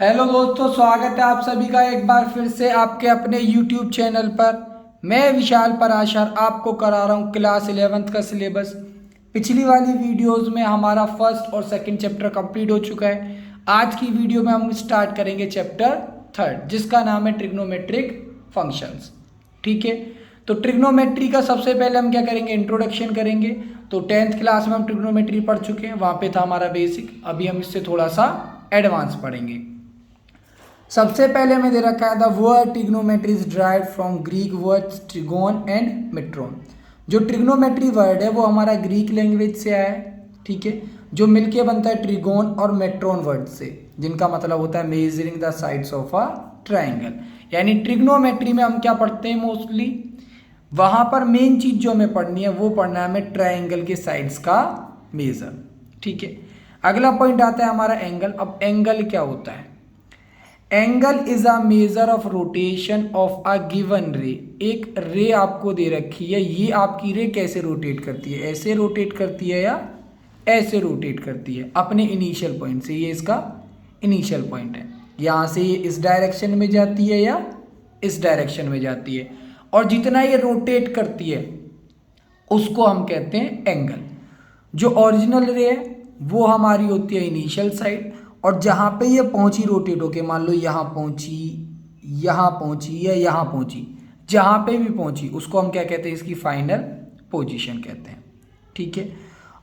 Hello दोस्तों, स्वागत है आप सभी का एक बार फिर से आपके अपने YouTube चैनल पर। मैं विशाल पराशर आपको करा रहा हूँ क्लास 11th का सिलेबस। पिछली वाली वीडियोस में हमारा फर्स्ट और सेकंड चैप्टर कंप्लीट हो चुका है। आज की वीडियो में हम स्टार्ट करेंगे चैप्टर थर्ड, जिसका नाम है ट्रिग्नोमेट्रिक फंक्शंस। ठीक है, तो ट्रिग्नोमेट्री का सबसे पहले हम क्या करेंगे, इंट्रोडक्शन करेंगे। तो 10th क्लास में हम ट्रिग्नोमेट्री पढ़ चुके हैं, वहाँ पे था हमारा बेसिक। अभी हम इससे थोड़ा सा एडवांस पढ़ेंगे। सबसे पहले हमें दे रखा है the word trigonometry is derived from Greek words trigon and metron. जो ट्रिग्नोमेट्री वर्ड है वो हमारा ग्रीक लैंग्वेज से आया है। ठीक है, जो मिलके बनता है ट्रिगोन और मेट्रोन वर्ड से, जिनका मतलब होता है measuring the sides of a triangle. यानी ट्रिग्नोमेट्री में हम क्या पढ़ते हैं मोस्टली, वहां पर मेन चीज जो हमें पढ़नी है वो पढ़ना है हमें ट्राइंगल के साइड्स का मेजर। ठीक है, अगला पॉइंट आता है हमारा एंगल। अब एंगल क्या होता है? Angle is a measure of rotation of a given रे। एक रे आपको दे रखी है, ये आपकी रे कैसे रोटेट करती है, ऐसे रोटेट करती है या ऐसे रोटेट करती है अपने इनिशियल पॉइंट से। ये इसका इनिशियल पॉइंट है, यहाँ से ये इस डायरेक्शन में जाती है या इस डायरेक्शन में जाती है, और जितना ये रोटेट करती है उसको हम कहते हैं एंगल। जो ओरिजिनल रे है वो हमारी होती है इनिशियल साइड, और जहाँ पे ये पहुंची रोटेट होके, मान लो यहाँ पहुंची, यहाँ पहुंची या यहाँ पहुंची, जहाँ पे भी पहुंची उसको हम क्या कहते हैं, इसकी फाइनल पोजीशन कहते हैं। ठीक है,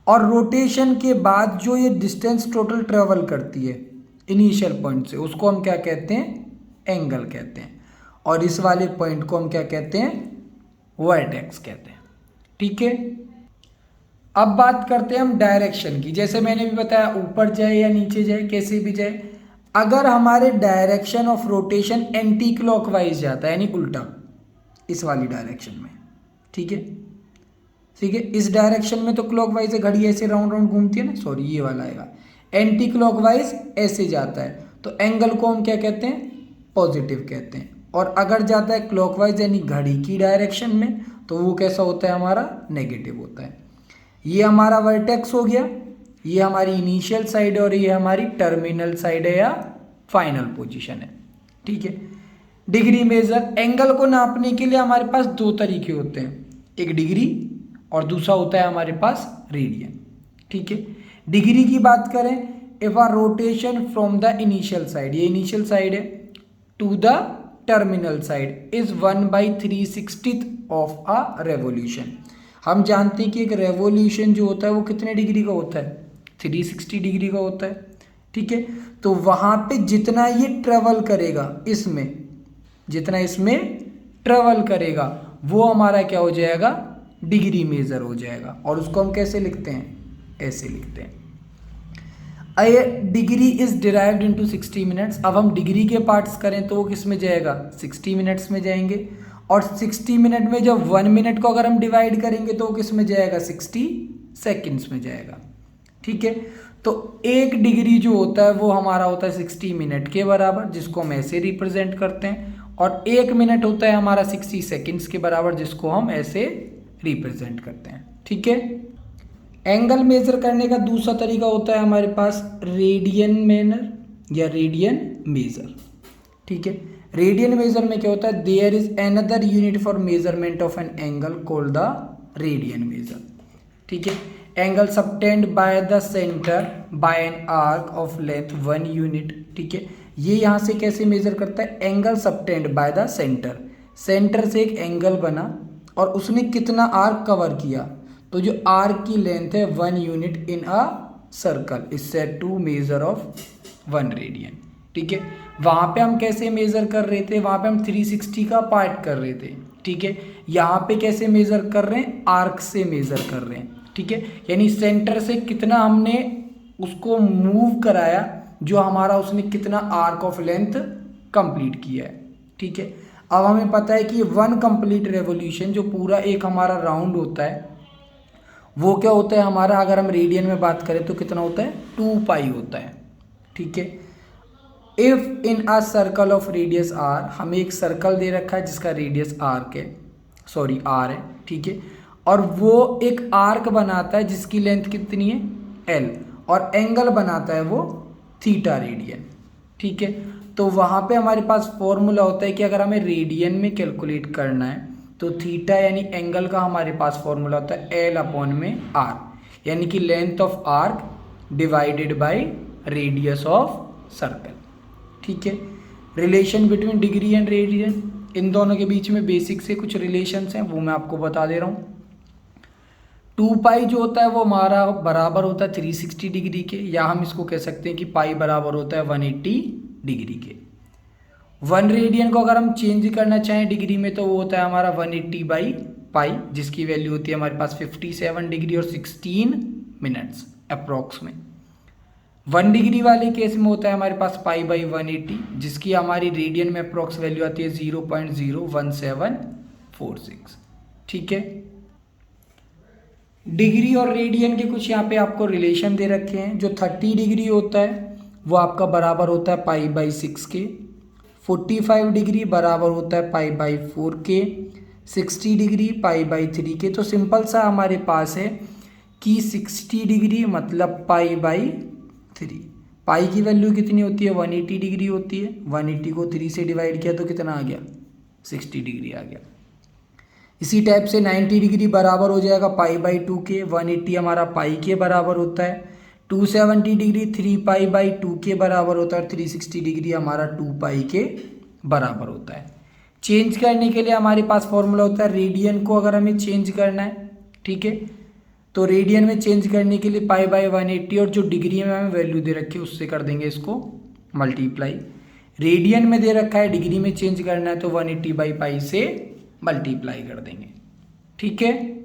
और रोटेशन के बाद जो ये डिस्टेंस टोटल ट्रेवल करती है इनिशियल पॉइंट से, उसको हम क्या कहते हैं, एंगल कहते हैं। और इस वाले पॉइंट को हम क्या कहते हैं, वर्टेक्स कहते हैं। ठीक है, अब बात करते हैं हम डायरेक्शन की। जैसे मैंने भी बताया, ऊपर जाए या नीचे जाए, कैसे भी जाए, अगर हमारे direction of rotation anti clockwise जाता है, यानी उल्टा, इस वाली डायरेक्शन में। ठीक है, ठीक है, इस डायरेक्शन में तो क्लॉकवाइज है, घड़ी ऐसे राउंड राउंड घूमती है ना, सॉरी ये वाला आएगा। एंटी क्लॉकवाइज ऐसे जाता है तो एंगल को हम क्या कहते हैं, पॉजिटिव कहते हैं। और अगर जाता है क्लॉकवाइज यानी घड़ी की डायरेक्शन में, तो वो कैसा होता है, हमारा नेगेटिव होता है। ये हमारा वर्टेक्स हो गया, ये हमारी इनिशियल साइड है, और ये हमारी टर्मिनल साइड है या फाइनल पोजीशन है। ठीक है, डिग्री मेजर, एंगल को नापने के लिए हमारे पास दो तरीके होते हैं, एक डिग्री और दूसरा होता है हमारे पास रेडियन। ठीक है, डिग्री की बात करें, if a rotation from the initial side, ये इनिशियल साइड है, to the terminal side is 1/360 of a revolution. हम जानते हैं कि एक रेवोल्यूशन जो होता है वो कितने डिग्री का होता है, 360 डिग्री का होता है। ठीक है, तो वहाँ पे जितना ये ट्रेवल करेगा, इसमें जितना इसमें ट्रेवल करेगा वो हमारा क्या हो जाएगा, डिग्री मेजर हो जाएगा। और उसको हम कैसे लिखते हैं, ऐसे लिखते हैं, a degree is derived into 60 minutes. अब हम डिग्री के पार्ट्स करें तो वो किस में जाएगा, 60 मिनट्स में जाएंगे। और 60 मिनट में जब 1 मिनट को अगर हम डिवाइड करेंगे तो वो किस में जाएगा, 60 सेकेंड्स में जाएगा। ठीक है, तो एक डिग्री जो होता है वो हमारा होता है 60 मिनट के बराबर, जिसको हम ऐसे रिप्रेजेंट करते हैं। और 1 मिनट होता है हमारा 60 सेकेंड्स के बराबर, जिसको हम ऐसे रिप्रेजेंट करते हैं। ठीक है, एंगल मेजर करने का दूसरा तरीका होता है हमारे पास रेडियन मेनर या रेडियन मेजर। ठीक है, रेडियन मेजर में क्या होता है, there is another unit for measurement of an angle called the radian measure. ठीक है, angle subtended by the centre by an arc of length 1 unit. ठीक है, ये यहाँ से कैसे मेजर करता है, angle subtended by the centre, centre से एक एंगल बना और उसने कितना आर्क कवर किया, तो जो आर्क की लेंथ है 1 unit in a circle is said to measure of 1 radian. ठीक है, वहाँ पे हम कैसे मेजर कर रहे थे, वहाँ पे हम 360 का पार्ट कर रहे थे। ठीक है, यहाँ पे कैसे मेजर कर रहे हैं, आर्क से मेजर कर रहे हैं। ठीक है, यानी सेंटर से कितना हमने उसको मूव कराया, जो हमारा उसने कितना आर्क ऑफ लेंथ कंप्लीट किया है। ठीक है, अब हमें पता है कि 1 कंप्लीट रेवोल्यूशन, जो पूरा एक हमारा राउंड होता है, वो क्या होता है हमारा, अगर हम रेडियन में बात करें तो कितना होता है, 2 पाई होता है। ठीक है, if in a circle of radius R, हमें एक सर्कल दे रखा है जिसका रेडियस आर्क है, सॉरी आर है। ठीक है, और वो एक आर्क बनाता है जिसकी लेंथ कितनी है, एल, और एंगल बनाता है वो थीटा रेडियन। ठीक है। तो वहाँ पे हमारे पास फॉर्मूला होता है कि अगर हमें रेडियन में कैलकुलेट करना है तो थीटा यानी एंगल का हमारे पास फॉर्मूला होता है एल अपॉन में आर, यानी कि length of arc divided by radius of circle. ठीक है। Relation between degree and radian, इन दोनों के बीच में बेसिक से कुछ रिलेशंस हैं, वो मैं आपको बता दे रहा हूँ। 2 पाई जो होता है वो हमारा बराबर होता है 360 डिग्री के, या हम इसको कह सकते हैं कि पाई बराबर होता है 180 डिग्री के। 1 रेडियन को अगर हम चेंज करना चाहें डिग्री में तो वो होता है हमारा 180 बाई पाई, जिसकी वैल्यू होती है हमारे पास 57 डिग्री और 16 मिनट्स अप्रॉक्स में। 1 डिग्री वाले केस में होता है हमारे पास पाई बाई 180, जिसकी हमारी रेडियन में अप्रॉक्स वैल्यू आती है 0.01746। ठीक है। डिग्री और रेडियन के कुछ यहाँ पे आपको रिलेशन दे रखे हैं। जो 30 डिग्री होता है वो आपका बराबर होता है पाई बाई 6 के, 45 डिग्री बराबर होता है पाई बाई 4 के, 60 डिग्री पाई बाई 3 के। तो सिंपल सा हमारे पास है कि 60 डिग्री मतलब पाई बाई 3। पाई की वैल्यू कितनी होती है 180 डिग्री होती है, 180 को 3 से डिवाइड किया तो कितना आ गया 60 डिग्री आ गया। इसी टाइप से 90 डिग्री बराबर हो जाएगा पाई बाई 2 के, 180 हमारा पाई के बराबर होता है, 270 डिग्री 3 पाई बाई 2 के बराबर होता है और 360 डिग्री हमारा 2 पाई के बराबर होता है। चेंज करने के लिए हमारे पास फॉर्मूला होता है रेडियन को अगर हमें चेंज करना है, ठीक है, तो रेडियन में चेंज करने के लिए पाई बाई 180 और जो डिग्री में हमें वैल्यू दे रखी है उससे कर देंगे इसको मल्टीप्लाई। रेडियन में दे रखा है, डिग्री में चेंज करना है तो 180 बाई पाई से मल्टीप्लाई कर देंगे। ठीक है।